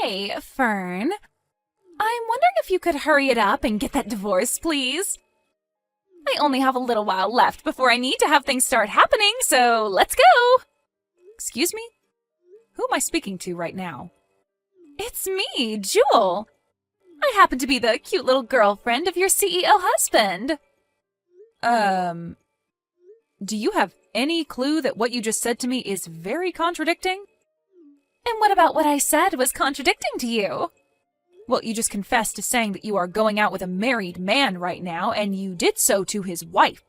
Hey, Fern. I'm wondering if you could hurry it up and get that divorce, please. I only have a little while left before I need to have things start happening, so let's go! Excuse me? Who am I speaking to right now? It's me, Jewel. I happen to be the cute little girlfriend of your CEO husband. Do you have any clue that what you just said to me is very contradicting? And what about what I said was contradicting to you? Well, you just confessed to saying that you are going out with a married man right now, and you did so to his wife.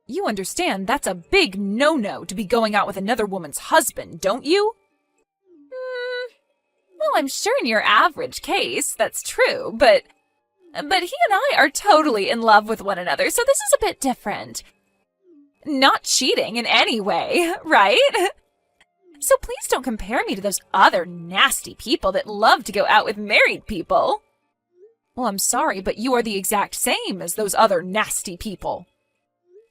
You understand that's a big no-no to be going out with another woman's husband, don't you? Well, I'm sure in your average case, that's true, but he and I are totally in love with one another, so this is a bit different. Not cheating in any way, right? So please don't compare me to those other nasty people that love to go out with married people. Well, I'm sorry, but you are the exact same as those other nasty people.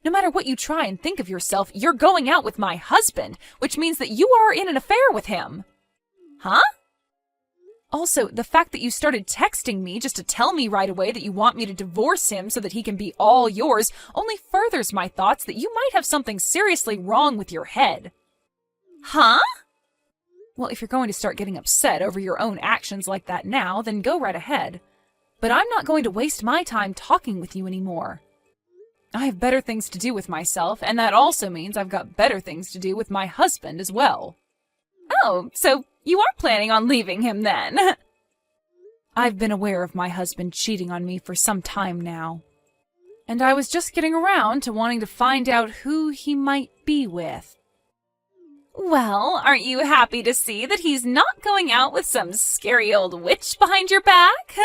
No matter what you try and think of yourself, you're going out with my husband, which means that you are in an affair with him. Huh? Also, the fact that you started texting me just to tell me right away that you want me to divorce him so that he can be all yours only furthers my thoughts that you might have something seriously wrong with your head. Huh? Well, if you're going to start getting upset over your own actions like that now, then go right ahead. But I'm not going to waste my time talking with you anymore. I have better things to do with myself, and that also means I've got better things to do with my husband as well. Oh, so you are planning on leaving him then? I've been aware of my husband cheating on me for some time now. And I was just getting around to wanting to find out who he might be with. Well, aren't you happy to see that he's not going out with some scary old witch behind your back?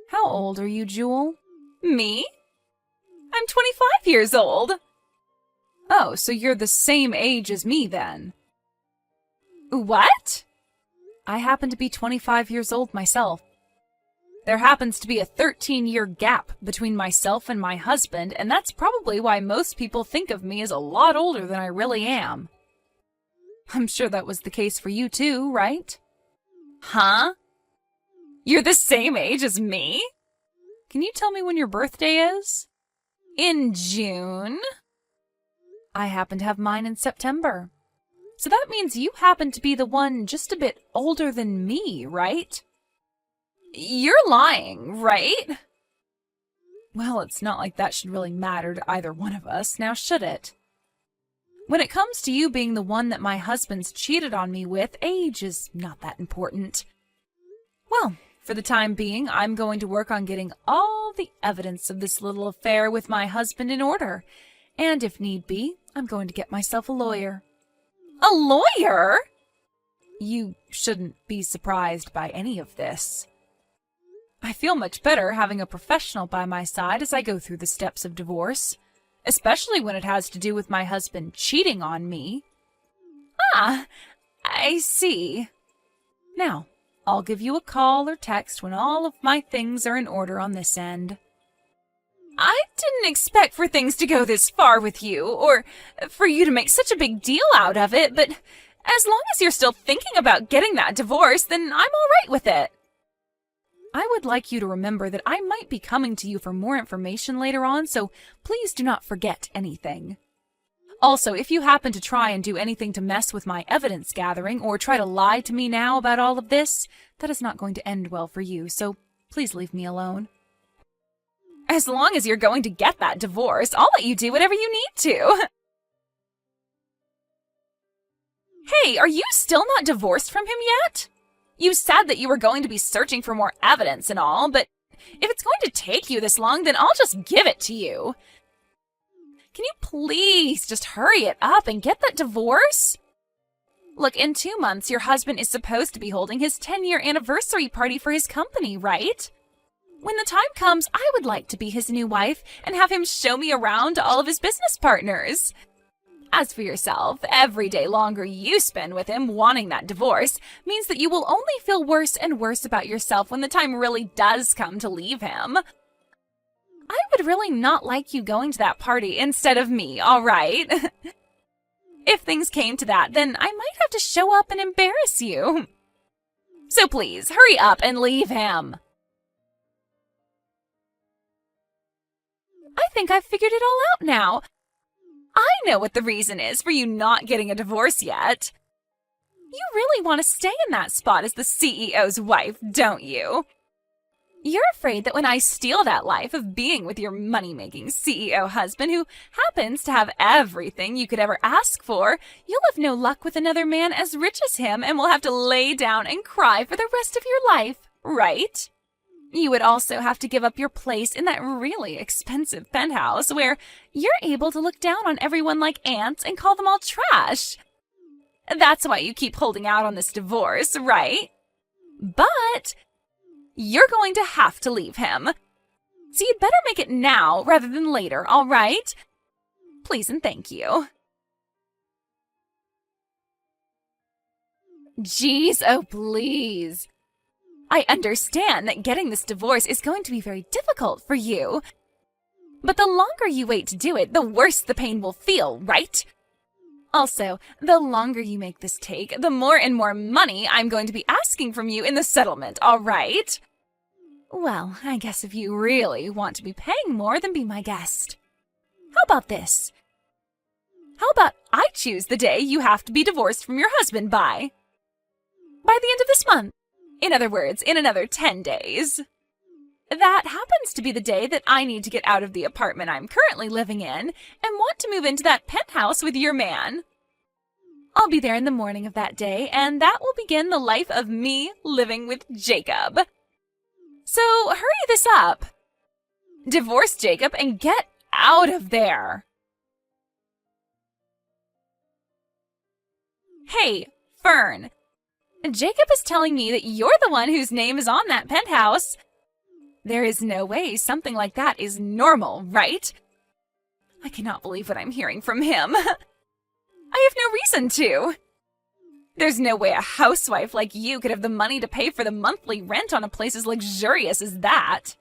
How old are you, Jewel? Me? I'm 25 years old. Oh, so you're the same age as me then. What? I happen to be 25 years old myself. There happens to be a 13-year gap between myself and my husband, and that's probably why most people think of me as a lot older than I really am. I'm sure that was the case for you too, right? Huh? You're the same age as me? Can you tell me when your birthday is? In June? I happen to have mine in September. So that means you happen to be the one just a bit older than me, right? You're lying, right? Well, it's not like that should really matter to either one of us, now should it? When it comes to you being the one that my husband's cheated on me with, age is not that important. Well, for the time being, I'm going to work on getting all the evidence of this little affair with my husband in order. And if need be, I'm going to get myself a lawyer. A lawyer? You shouldn't be surprised by any of this. I feel much better having a professional by my side as I go through the steps of divorce, especially when it has to do with my husband cheating on me. Ah, I see. Now, I'll give you a call or text when all of my things are in order on this end. I didn't expect for things to go this far with you, or for you to make such a big deal out of it, but as long as you're still thinking about getting that divorce, then I'm all right with it. I would like you to remember that I might be coming to you for more information later on, so please do not forget anything. Also, if you happen to try and do anything to mess with my evidence gathering or try to lie to me now about all of this, that is not going to end well for you, so please leave me alone. As long as you're going to get that divorce, I'll let you do whatever you need to. Hey, are you still not divorced from him yet? You said that you were going to be searching for more evidence and all, but if it's going to take you this long, then I'll just give it to you. Can you please just hurry it up and get that divorce? Look, in 2 months, your husband is supposed to be holding his 10-year anniversary party for his company, right? When the time comes, I would like to be his new wife and have him show me around to all of his business partners. As for yourself, every day longer you spend with him wanting that divorce means that you will only feel worse and worse about yourself when the time really does come to leave him. I would really not like you going to that party instead of me, all right? If things came to that, then I might have to show up and embarrass you. So please, hurry up and leave him. I think I've figured it all out now. I know what the reason is for you not getting a divorce yet. You really want to stay in that spot as the CEO's wife, don't you? You're afraid that when I steal that life of being with your money-making CEO husband who happens to have everything you could ever ask for, you'll have no luck with another man as rich as him and will have to lay down and cry for the rest of your life, right? You would also have to give up your place in that really expensive penthouse where you're able to look down on everyone like ants and call them all trash. That's why you keep holding out on this divorce, right? But you're going to have to leave him. So you'd better make it now rather than later, all right? Please and thank you. Jeez, oh please. I understand that getting this divorce is going to be very difficult for you. But the longer you wait to do it, the worse the pain will feel, right? Also, the longer you make this take, the more and more money I'm going to be asking from you in the settlement, all right? Well, I guess if you really want to be paying more, then be my guest. How about this? How about I choose the day you have to be divorced from your husband by? By the end of this month. In other words, in another 10 days. That happens to be the day that I need to get out of the apartment I'm currently living in and want to move into that penthouse with your man. I'll be there in the morning of that day, and that will begin the life of me living with Jacob. So hurry this up. Divorce Jacob and get out of there. Hey, Fern. Jacob is telling me that you're the one whose name is on that penthouse. There is no way something like that is normal, right? I cannot believe what I'm hearing from him. I have no reason to. There's no way a housewife like you could have the money to pay for the monthly rent on a place as luxurious as that.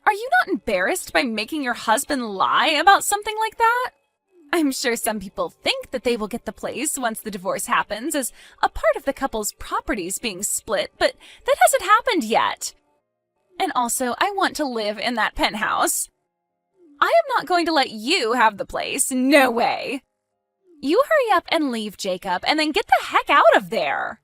Are you not embarrassed by making your husband lie about something like that? I'm sure some people think that they will get the place once the divorce happens as a part of the couple's properties being split, but that hasn't happened yet. And also, I want to live in that penthouse. I am not going to let you have the place. No way. You hurry up and leave, Jacob, and then get the heck out of there.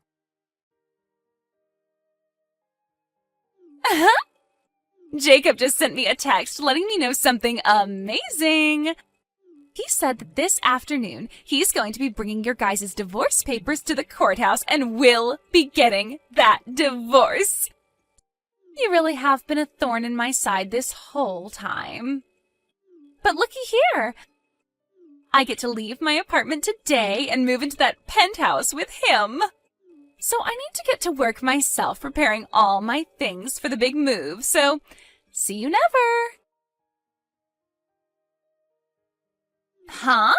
Jacob just sent me a text letting me know something amazing. He said that this afternoon, he's going to be bringing your guys' divorce papers to the courthouse and will be getting that divorce. You really have been a thorn in my side this whole time. But looky here. I get to leave my apartment today and move into that penthouse with him. So I need to get to work myself preparing all my things for the big move, so see you never. Huh?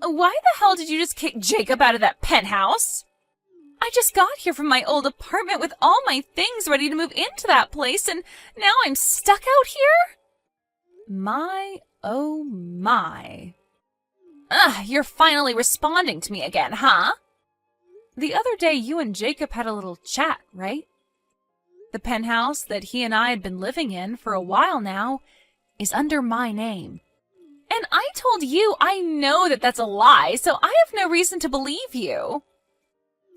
Why the hell did you just kick Jacob out of that penthouse? I just got here from my old apartment with all my things ready to move into that place, and now I'm stuck out here? My, oh my. Ugh, you're finally responding to me again, huh? The other day you and Jacob had a little chat, right? The penthouse that he and I had been living in for a while now is under my name. And I told you I know that that's a lie, so I have no reason to believe you.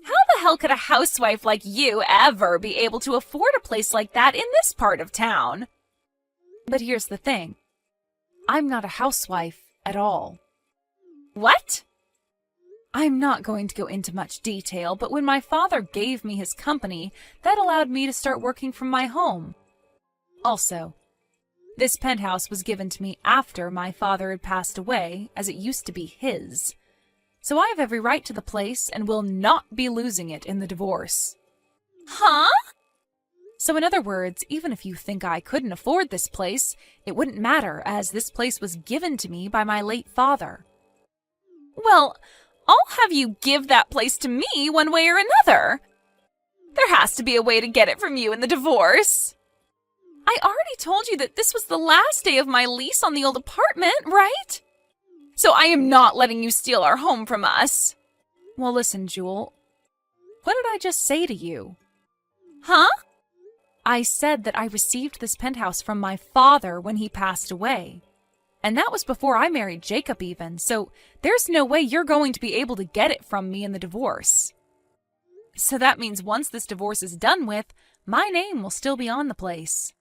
How the hell could a housewife like you ever be able to afford a place like that in this part of town? But here's the thing. I'm not a housewife at all. What? I'm not going to go into much detail, but when my father gave me his company, that allowed me to start working from my home. Also, this penthouse was given to me after my father had passed away, as it used to be his. So I have every right to the place and will not be losing it in the divorce. Huh? So in other words, even if you think I couldn't afford this place, it wouldn't matter, as this place was given to me by my late father. Well, I'll have you give that place to me one way or another. There has to be a way to get it from you in the divorce. I already told you that this was the last day of my lease on the old apartment, right? So I am not letting you steal our home from us. Well, listen, Jewel. What did I just say to you? Huh? I said that I received this penthouse from my father when he passed away. And that was before I married Jacob even, so there's no way you're going to be able to get it from me in the divorce. So that means once this divorce is done with, my name will still be on the place.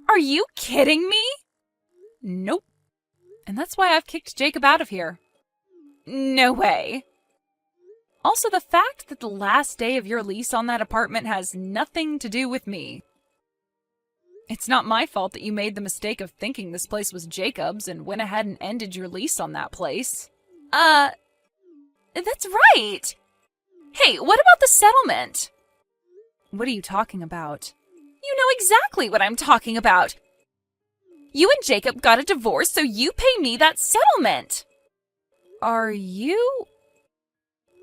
Are you kidding me? Nope. And that's why I've kicked Jacob out of here. No way. Also, the fact that the last day of your lease on that apartment has nothing to do with me. It's not my fault that you made the mistake of thinking this place was Jacob's and went ahead and ended your lease on that place. That's right! Hey, what about the settlement? What are you talking about? You know exactly what I'm talking about. You and Jacob got a divorce, so you pay me that settlement. Are you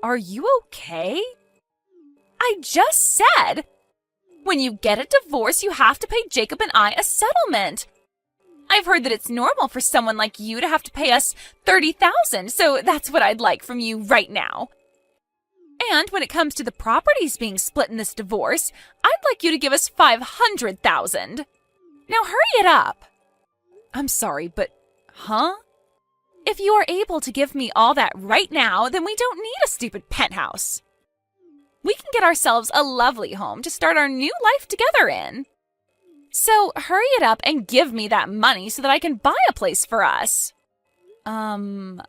okay? I just said, when you get a divorce, you have to pay Jacob and I a settlement. I've heard that it's normal for someone like you to have to pay us $30,000, so that's what I'd like from you right now. And when it comes to the properties being split in this divorce, I'd like you to give us $500,000. Now hurry it up. I'm sorry, but, huh? If you are able to give me all that right now, then we don't need a stupid penthouse. We can get ourselves a lovely home to start our new life together in. So hurry it up and give me that money so that I can buy a place for us. I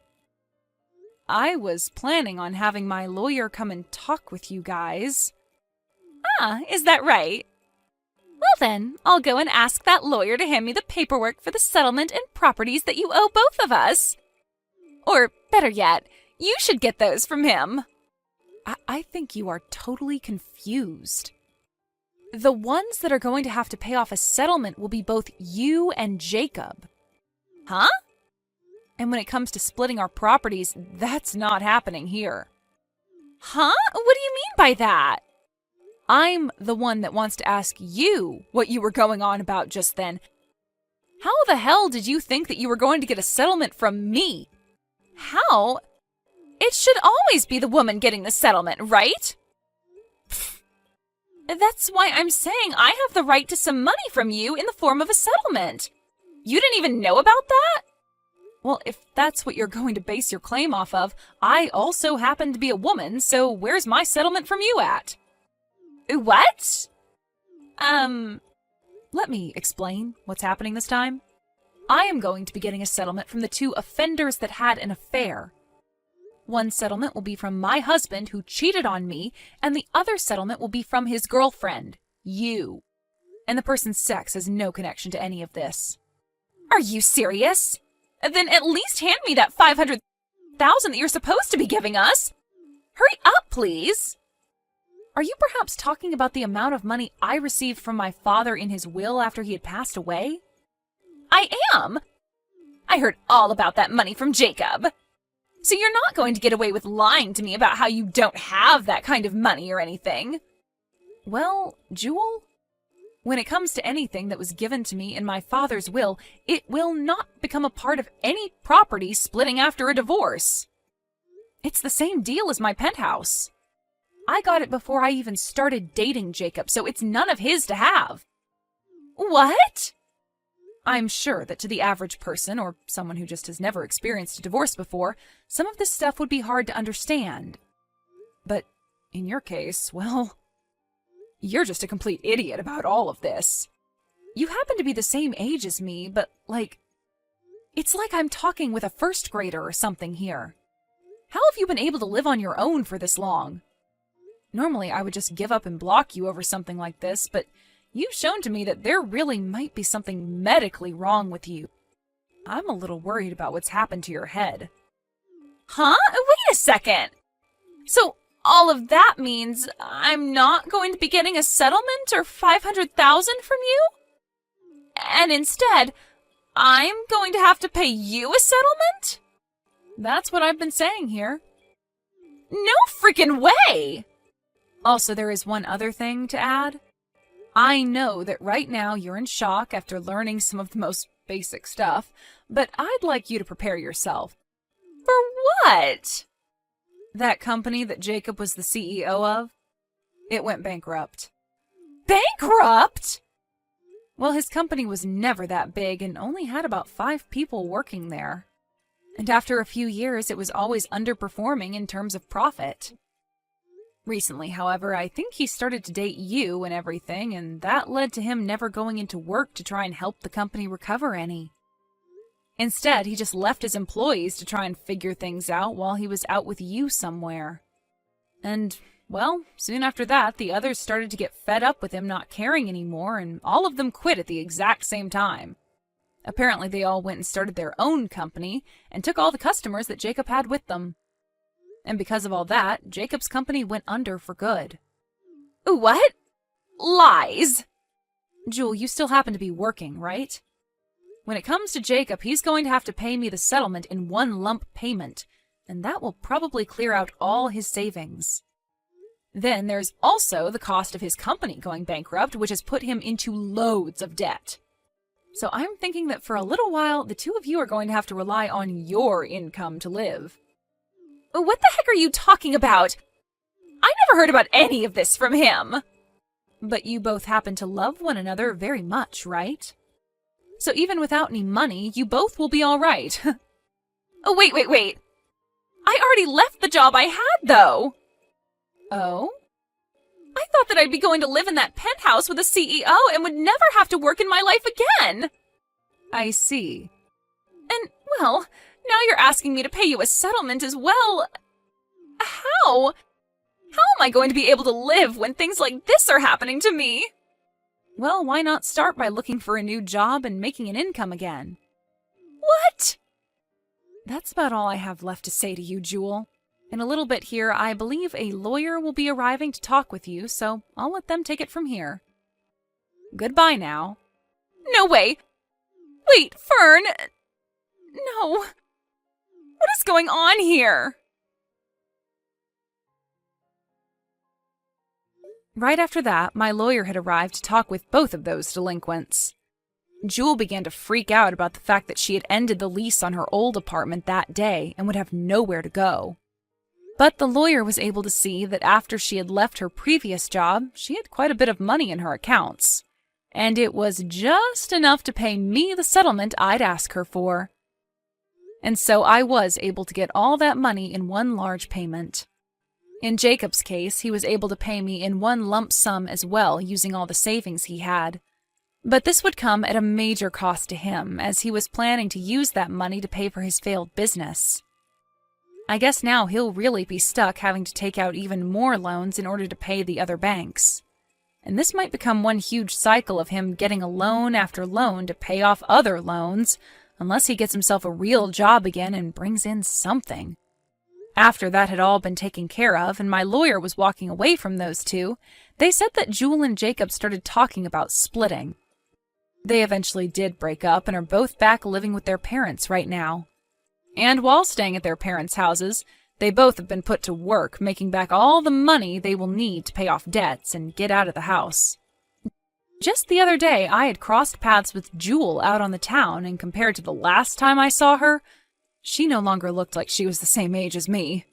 was planning on having my lawyer come and talk with you guys. Ah, is that right? Well then, I'll go and ask that lawyer to hand me the paperwork for the settlement and properties that you owe both of us. Or, better yet, you should get those from him. I think you are totally confused. The ones that are going to have to pay off a settlement will be both you and Jacob. Huh? And when it comes to splitting our properties, that's not happening here. Huh? What do you mean by that? I'm the one that wants to ask you what you were going on about just then. How the hell did you think that you were going to get a settlement from me? How? It should always be the woman getting the settlement, right? Pfft. That's why I'm saying I have the right to some money from you in the form of a settlement. You didn't even know about that? Well, if that's what you're going to base your claim off of, I also happen to be a woman, so where's my settlement from you at? What? Let me explain what's happening this time. I am going to be getting a settlement from the two offenders that had an affair. One settlement will be from my husband who cheated on me, and the other settlement will be from his girlfriend, you. And the person's sex has no connection to any of this. Are you serious? Then at least hand me that $500,000 that you're supposed to be giving us. Hurry up, please. Are you perhaps talking about the amount of money I received from my father in his will after he had passed away? I am. I heard all about that money from Jacob. So you're not going to get away with lying to me about how you don't have that kind of money or anything. Well, Jewel, when it comes to anything that was given to me in my father's will, it will not become a part of any property splitting after a divorce. It's the same deal as my penthouse. I got it before I even started dating Jacob, so it's none of his to have. What? I'm sure that to the average person, or someone who just has never experienced a divorce before, some of this stuff would be hard to understand. But in your case, well, you're just a complete idiot about all of this. You happen to be the same age as me, but, it's like I'm talking with a first grader or something here. How have you been able to live on your own for this long? Normally, I would just give up and block you over something like this, but you've shown to me that there really might be something medically wrong with you. I'm a little worried about what's happened to your head. Huh? Wait a second! So, all of that means I'm not going to be getting a settlement or $500,000 from you? And instead, I'm going to have to pay you a settlement? That's what I've been saying here. No freaking way! Also, there is one other thing to add. I know that right now you're in shock after learning some of the most basic stuff, but I'd like you to prepare yourself. For what? That company that Jacob was the CEO of? It went bankrupt. Bankrupt? Well, his company was never that big and only had about 5 people working there. And after a few years, it was always underperforming in terms of profit. Recently, however, I think he started to date you and everything, and that led to him never going into work to try and help the company recover any. Instead, he just left his employees to try and figure things out while he was out with you somewhere. And, well, soon after that, the others started to get fed up with him not caring anymore, and all of them quit at the exact same time. Apparently, they all went and started their own company and took all the customers that Jacob had with them. And because of all that, Jacob's company went under for good. What? Lies! Jewel, you still happen to be working, right? When it comes to Jacob, he's going to have to pay me the settlement in one lump payment, and that will probably clear out all his savings. Then there's also the cost of his company going bankrupt, which has put him into loads of debt. So I'm thinking that for a little while, the two of you are going to have to rely on your income to live. What the heck are you talking about? I never heard about any of this from him. But you both happen to love one another very much, right? So even without any money, you both will be all right. Wait. I already left the job I had, though. Oh? I thought that I'd be going to live in that penthouse with a CEO and would never have to work in my life again. I see. And, well, now you're asking me to pay you a settlement as well. How? How am I going to be able to live when things like this are happening to me? Well, why not start by looking for a new job and making an income again? What? That's about all I have left to say to you, Jewel. In a little bit here, I believe a lawyer will be arriving to talk with you, so I'll let them take it from here. Goodbye now. No way! Wait, Fern! No. What is going on here? Right after that, my lawyer had arrived to talk with both of those delinquents. Jewel began to freak out about the fact that she had ended the lease on her old apartment that day and would have nowhere to go. But the lawyer was able to see that after she had left her previous job, she had quite a bit of money in her accounts. And it was just enough to pay me the settlement I'd ask her for. And so I was able to get all that money in one large payment. In Jacob's case, he was able to pay me in one lump sum as well, using all the savings he had. But this would come at a major cost to him, as he was planning to use that money to pay for his failed business. I guess now he'll really be stuck having to take out even more loans in order to pay the other banks. And this might become one huge cycle of him getting a loan after loan to pay off other loans, unless he gets himself a real job again and brings in something. After that had all been taken care of, and my lawyer was walking away from those two, they said that Jewel and Jacob started talking about splitting. They eventually did break up and are both back living with their parents right now. And while staying at their parents' houses, they both have been put to work making back all the money they will need to pay off debts and get out of the house. Just the other day, I had crossed paths with Jewel out on the town, and compared to the last time I saw her, she no longer looked like she was the same age as me.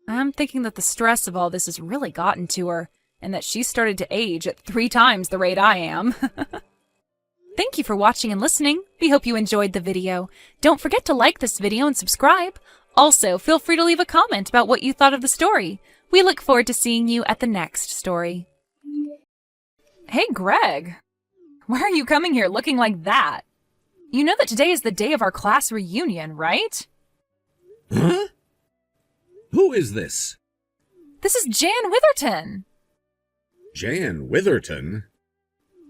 I'm thinking that the stress of all this has really gotten to her, and that she started to age at 3 times the rate I am. Thank you for watching and listening. We hope you enjoyed the video. Don't forget to like this video and subscribe. Also, feel free to leave a comment about what you thought of the story. We look forward to seeing you at the next story. Hey, Greg. Why are you coming here looking like that? You know that today is the day of our class reunion, right? Huh? Who is this? This is Jan Witherton. Jan Witherton?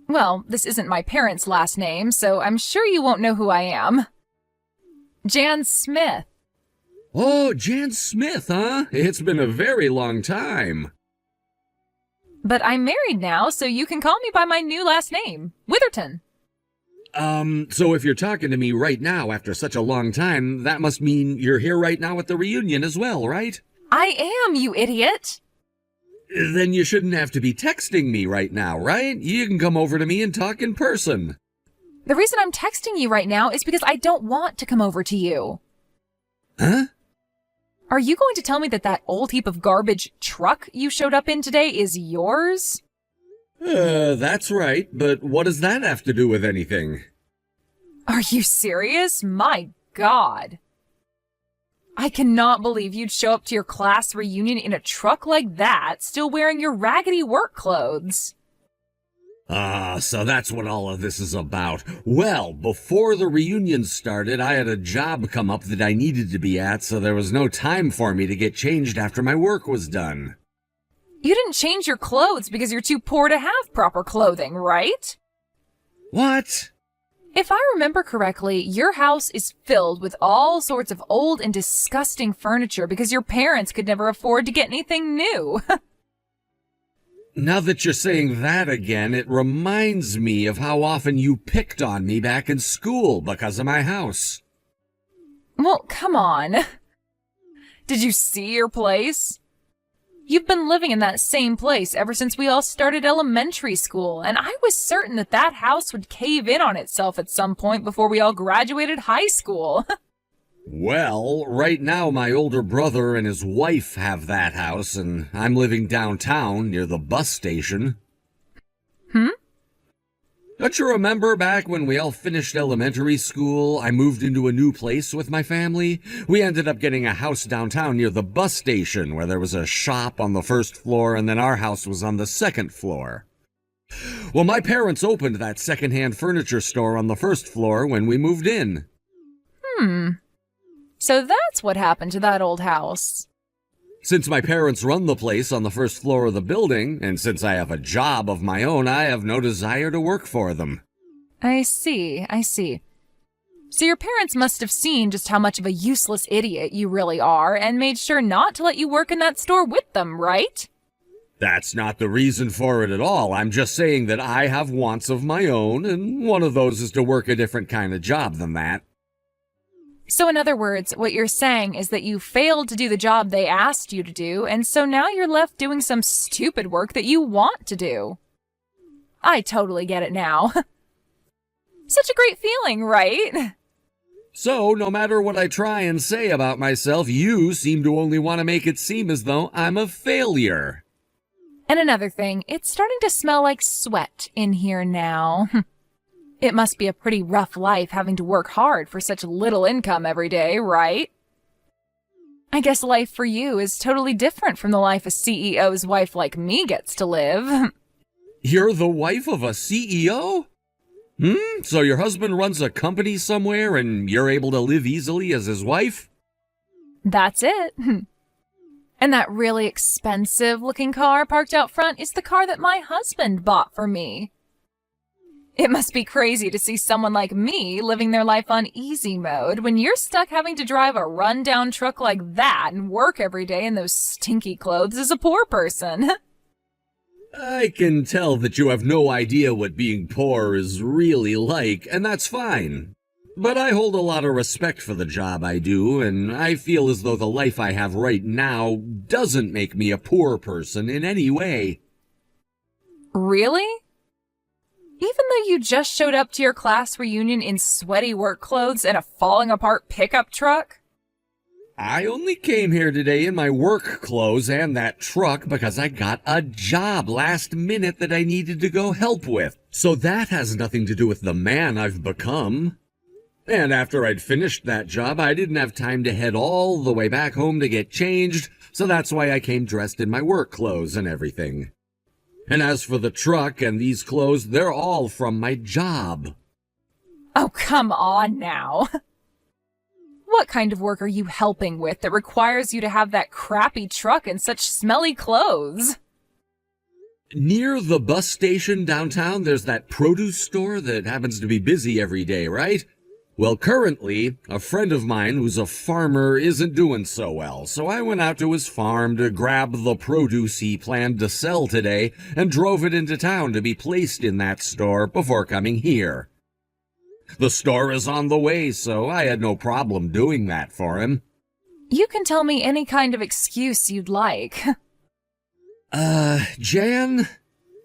Well, this isn't my parents' last name, so I'm sure you won't know who I am. Jan Smith. Oh, Jan Smith, huh? It's been a very long time. But I'm married now, so you can call me by my new last name, Witherton. So if you're talking to me right now after such a long time, that must mean you're here right now at the reunion as well, right? I am, you idiot. Then you shouldn't have to be texting me right now, right? You can come over to me and talk in person. The reason I'm texting you right now is because I don't want to come over to you. Huh? Are you going to tell me that that old heap of garbage truck you showed up in today is yours? That's right, but what does that have to do with anything? Are you serious? My God. I cannot believe you'd show up to your class reunion in a truck like that, still wearing your raggedy work clothes. So that's what all of this is about. Well, before the reunion started, I had a job come up that I needed to be at, so there was no time for me to get changed after my work was done. You didn't change your clothes because you're too poor to have proper clothing, right? What? If I remember correctly, your house is filled with all sorts of old and disgusting furniture because your parents could never afford to get anything new. Now that you're saying that again, it reminds me of how often you picked on me back in school because of my house. Well, come on. Did you see your place? You've been living in that same place ever since we all started elementary school, and I was certain that that house would cave in on itself at some point before we all graduated high school. Well, right now my older brother and his wife have that house, and I'm living downtown near the bus station. Don't you remember back when we all finished elementary school, I moved into a new place with my family? We ended up getting a house downtown near the bus station where there was a shop on the first floor and then our house was on the second floor. Well, my parents opened that secondhand furniture store on the first floor when we moved in. So that's what happened to that old house. Since my parents run the place on the first floor of the building, and since I have a job of my own, I have no desire to work for them. I see. So your parents must have seen just how much of a useless idiot you really are and made sure not to let you work in that store with them, right? That's not the reason for it at all. I'm just saying that I have wants of my own, and one of those is to work a different kind of job than that. So in other words, what you're saying is that you failed to do the job they asked you to do, and so now you're left doing some stupid work that you want to do. I totally get it now. Such a great feeling, right? So, no matter what I try and say about myself, you seem to only want to make it seem as though I'm a failure. And another thing, it's starting to smell like sweat in here now. It must be a pretty rough life having to work hard for such little income every day, right? I guess life for you is totally different from the life a CEO's wife like me gets to live. You're the wife of a CEO? So your husband runs a company somewhere and you're able to live easily as his wife? That's it. And that really expensive-looking car parked out front is the car that my husband bought for me. It must be crazy to see someone like me living their life on easy mode when you're stuck having to drive a run-down truck like that and work every day in those stinky clothes as a poor person. I can tell that you have no idea what being poor is really like, and that's fine. But I hold a lot of respect for the job I do, and I feel as though the life I have right now doesn't make me a poor person in any way. Really? Even though you just showed up to your class reunion in sweaty work clothes and a falling-apart pickup truck? I only came here today in my work clothes and that truck because I got a job last minute that I needed to go help with. So that has nothing to do with the man I've become. And after I'd finished that job, I didn't have time to head all the way back home to get changed, so that's why I came dressed in my work clothes and everything. And as for the truck and these clothes, they're all from my job. Oh, come on now. What kind of work are you helping with that requires you to have that crappy truck and such smelly clothes? Near the bus station downtown, there's that produce store that happens to be busy every day, right? Well, currently, a friend of mine who's a farmer isn't doing so well, so I went out to his farm to grab the produce he planned to sell today and drove it into town to be placed in that store before coming here. The store is on the way, so I had no problem doing that for him. You can tell me any kind of excuse you'd like. Jan,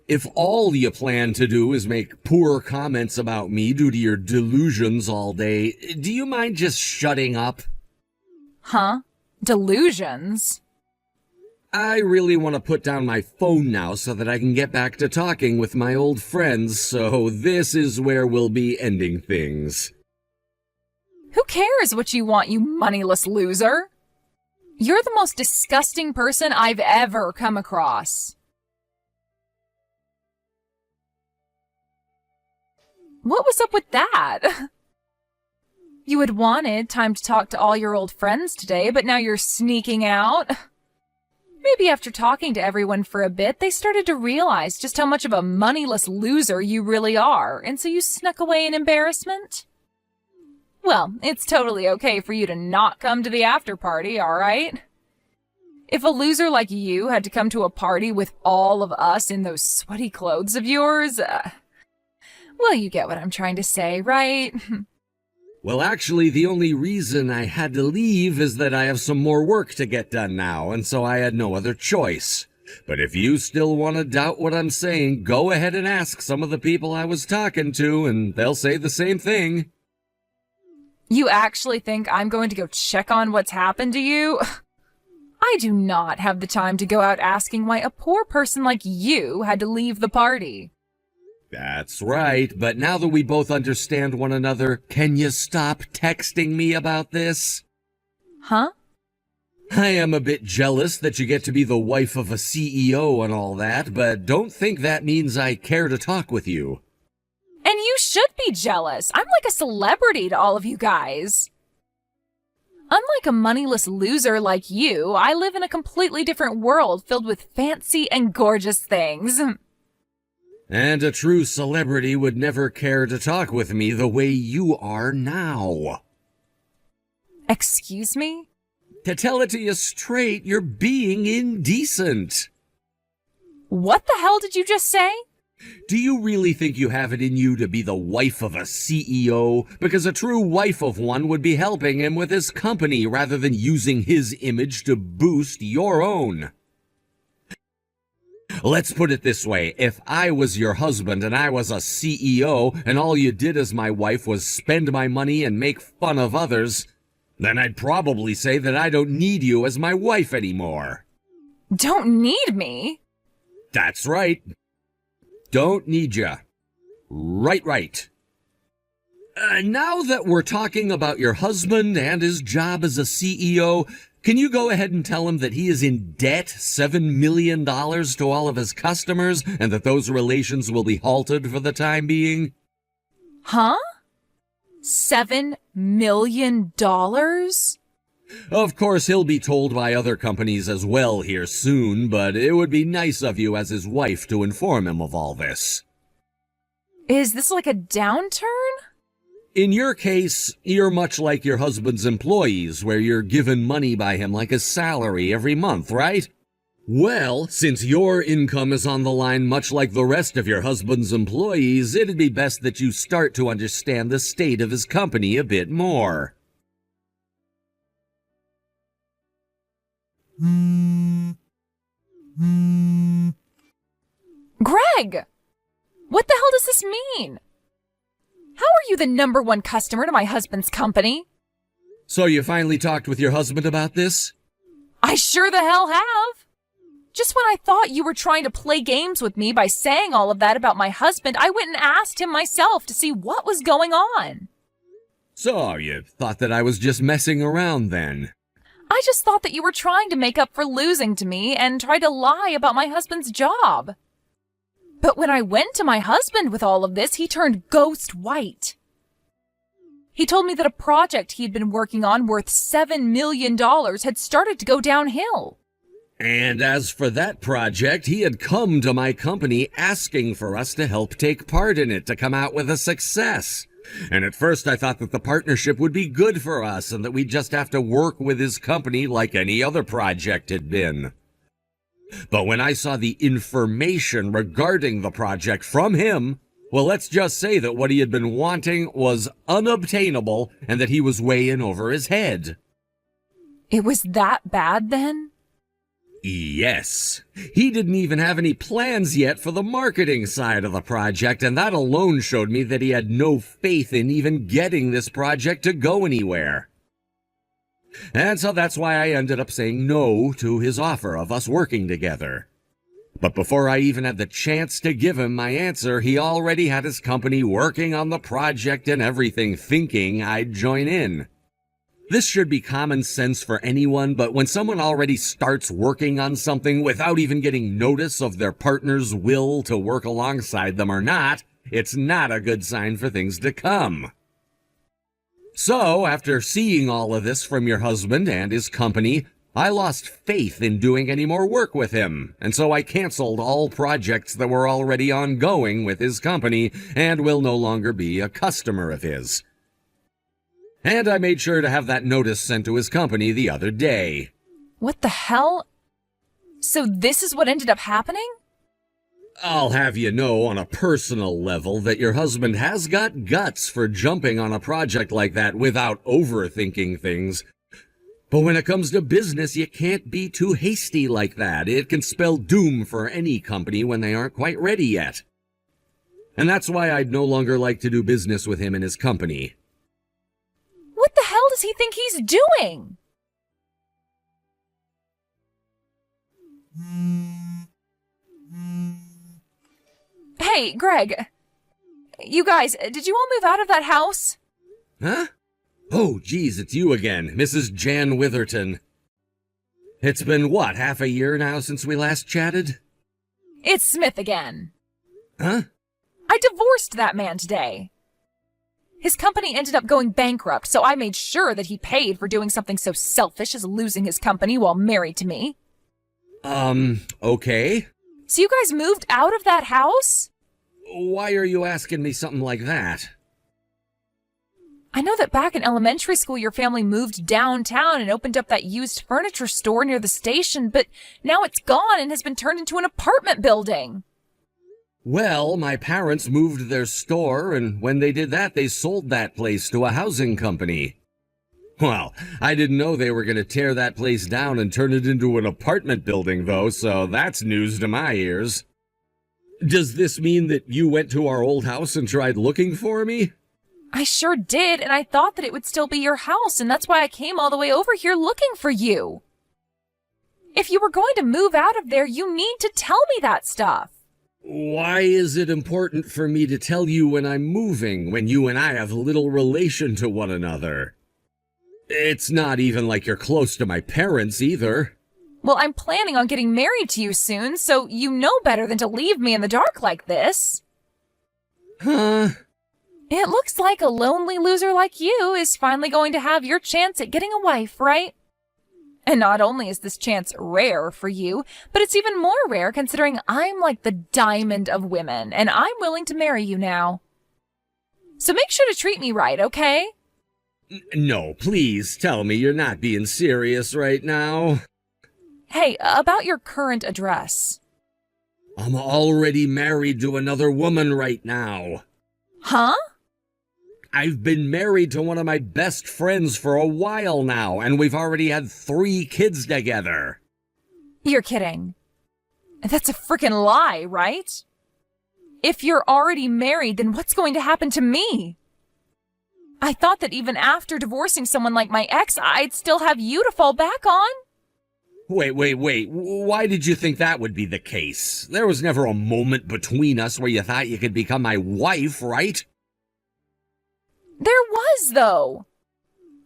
if all you plan to do is make poor comments about me due to your delusions all day, do you mind just shutting up? Huh? Delusions? I really want to put down my phone now so that I can get back to talking with my old friends, so this is where we'll be ending things. Who cares what you want, you moneyless loser? You're the most disgusting person I've ever come across. What was up with that? You had wanted time to talk to all your old friends today, but now you're sneaking out. Maybe after talking to everyone for a bit, they started to realize just how much of a moneyless loser you really are, and so you snuck away in embarrassment? Well, it's totally okay for you to not come to the after party, all right? If a loser like you had to come to a party with all of us in those sweaty clothes of yours, well, you get what I'm trying to say, right? Well, actually, the only reason I had to leave is that I have some more work to get done now, and so I had no other choice. But if you still want to doubt what I'm saying, go ahead and ask some of the people I was talking to, and they'll say the same thing. You actually think I'm going to go check on what's happened to you? I do not have the time to go out asking why a poor person like you had to leave the party. That's right, but now that we both understand one another, can you stop texting me about this? Huh? I am a bit jealous that you get to be the wife of a CEO and all that, but don't think that means I care to talk with you. And you should be jealous. I'm like a celebrity to all of you guys. Unlike a moneyless loser like you, I live in a completely different world filled with fancy and gorgeous things. And a true celebrity would never care to talk with me the way you are now. Excuse me? To tell it to you straight, you're being indecent. What the hell did you just say? Do you really think you have it in you to be the wife of a CEO? Because a true wife of one would be helping him with his company rather than using his image to boost your own. Let's put it this way. If I was your husband and I was a CEO and all you did as my wife was spend my money and make fun of others, then I'd probably say that I don't need you as my wife anymore. Don't need me? That's right. Don't need ya. Right. Now that we're talking about your husband and his job as a CEO, can you go ahead and tell him that he is in debt $7 million to all of his customers and that those relations will be halted for the time being? Huh? $7 million? Of course, he'll be told by other companies as well here soon, but it would be nice of you as his wife to inform him of all this. Is this like a downturn? In your case, you're much like your husband's employees, where you're given money by him like a salary every month, right? Well, since your income is on the line much like the rest of your husband's employees, it'd be best that you start to understand the state of his company a bit more. Greg! What the hell does this mean? How are you the #1 customer to my husband's company? So you finally talked with your husband about this? I sure the hell have. Just when I thought you were trying to play games with me by saying all of that about my husband, I went and asked him myself to see what was going on. So you thought that I was just messing around then? I just thought that you were trying to make up for losing to me and tried to lie about my husband's job. But when I went to my husband with all of this, he turned ghost white. He told me that a project he'd been working on worth $7 million had started to go downhill. And as for that project, he had come to my company asking for us to help take part in it to come out with a success. And at first I thought that the partnership would be good for us and that we'd just have to work with his company like any other project had been. But when I saw the information regarding the project from him, well, let's just say that what he had been wanting was unobtainable and that he was way in over his head. It was that bad then? Yes. He didn't even have any plans yet for the marketing side of the project, and that alone showed me that he had no faith in even getting this project to go anywhere. And so that's why I ended up saying no to his offer of us working together. But before I even had the chance to give him my answer, he already had his company working on the project and everything, thinking I'd join in. This should be common sense for anyone, but when someone already starts working on something without even getting notice of their partner's will to work alongside them or not, it's not a good sign for things to come. So, after seeing all of this from your husband and his company, I lost faith in doing any more work with him, and so I canceled all projects that were already ongoing with his company and will no longer be a customer of his. And I made sure to have that notice sent to his company the other day. What the hell? So this is what ended up happening? I'll have you know on a personal level that your husband has got guts for jumping on a project like that without overthinking things. But when it comes to business, you can't be too hasty like that. It can spell doom for any company when they aren't quite ready yet. And that's why I'd no longer like to do business with him and his company. What the hell does he think he's doing? Hey, Greg. You guys, did you all move out of that house? Huh? Oh, geez, it's you again, Mrs. Jan Witherton. It's been, what, half a year now since we last chatted? It's Smith again. Huh? I divorced that man today. His company ended up going bankrupt, so I made sure that he paid for doing something so selfish as losing his company while married to me. Okay. So you guys moved out of that house? Why are you asking me something like that? I know that back in elementary school your family moved downtown and opened up that used furniture store near the station, but now it's gone and has been turned into an apartment building. Well, my parents moved their store, and when they did that, they sold that place to a housing company. Well, I didn't know they were going to tear that place down and turn it into an apartment building, though, so that's news to my ears. Does this mean that you went to our old house and tried looking for me? I sure did, and I thought that it would still be your house, and that's why I came all the way over here looking for you. If you were going to move out of there, you need to tell me that stuff. Why is it important for me to tell you when I'm moving, when you and I have little relation to one another? It's not even like you're close to my parents either. Well, I'm planning on getting married to you soon, so you know better than to leave me in the dark like this. Huh? It looks like a lonely loser like you is finally going to have your chance at getting a wife, right? And not only is this chance rare for you, but it's even more rare considering I'm like the diamond of women, and I'm willing to marry you now. So make sure to treat me right, okay? No, please tell me you're not being serious right now. Hey, about your current address. I'm already married to another woman right now. Huh? I've been married to one of my best friends for a while now, and we've already had 3 kids together. You're kidding. That's a freaking lie, right? If you're already married, then what's going to happen to me? I thought that even after divorcing someone like my ex, I'd still have you to fall back on. Wait. Why did you think that would be the case? There was never a moment between us where you thought you could become my wife, right? There was, though.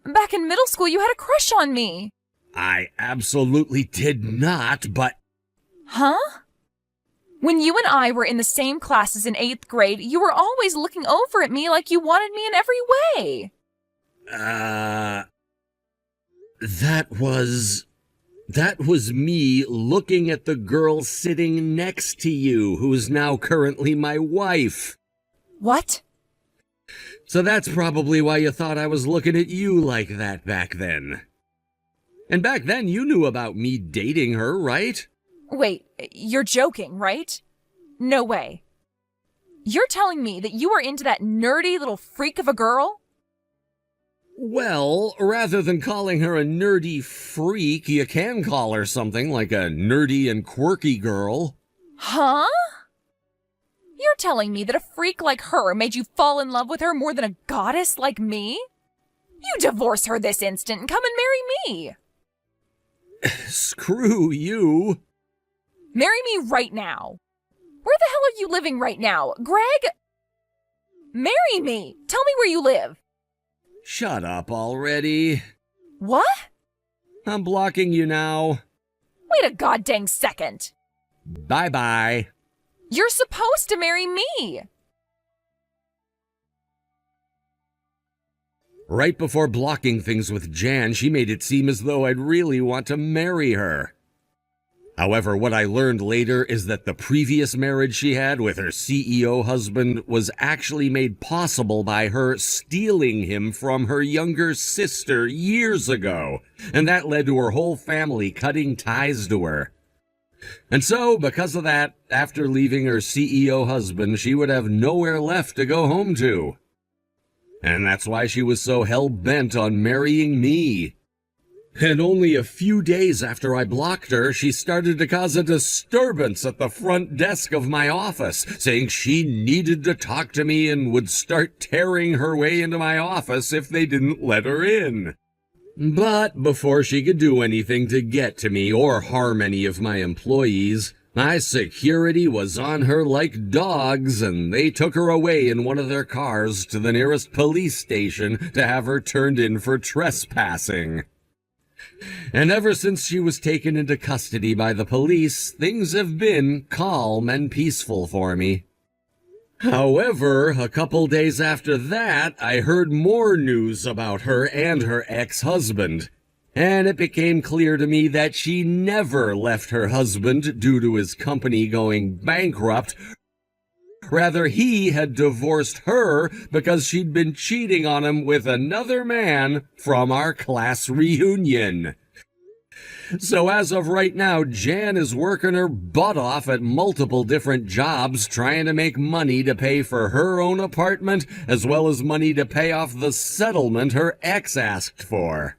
Back in middle school, you had a crush on me. I absolutely did not, but... Huh? When you and I were in the same classes in 8th grade, you were always looking over at me like you wanted me in every way. That was me looking at the girl sitting next to you, who's now currently my wife. What? So that's probably why you thought I was looking at you like that back then. And back then you knew about me dating her, right? Wait, you're joking, right? No way. You're telling me that you were into that nerdy little freak of a girl? Well, rather than calling her a nerdy freak, you can call her something like a nerdy and quirky girl. Huh? You're telling me that a freak like her made you fall in love with her more than a goddess like me? You divorce her this instant and come and marry me. Screw you. Marry me right now. Where the hell are you living right now, Greg? Marry me. Tell me where you live. Shut up already. What? I'm blocking you now. Wait a goddamn second. Bye-bye. You're supposed to marry me. Right before blocking things with Jan, she made it seem as though I'd really want to marry her. However, what I learned later is that the previous marriage she had with her CEO husband was actually made possible by her stealing him from her younger sister years ago, and that led to her whole family cutting ties to her. And so, because of that, after leaving her CEO husband, she would have nowhere left to go home to. And that's why she was so hell-bent on marrying me. And only a few days after I blocked her, she started to cause a disturbance at the front desk of my office, saying she needed to talk to me and would start tearing her way into my office if they didn't let her in. But before she could do anything to get to me or harm any of my employees, my security was on her like dogs, and they took her away in one of their cars to the nearest police station to have her turned in for trespassing. And ever since she was taken into custody by the police, things have been calm and peaceful for me. However, a couple days after that, I heard more news about her and her ex-husband. And it became clear to me that she never left her husband due to his company going bankrupt. Rather, he had divorced her because she'd been cheating on him with another man from our class reunion. So as of right now, Jan is working her butt off at multiple different jobs trying to make money to pay for her own apartment as well as money to pay off the settlement her ex asked for.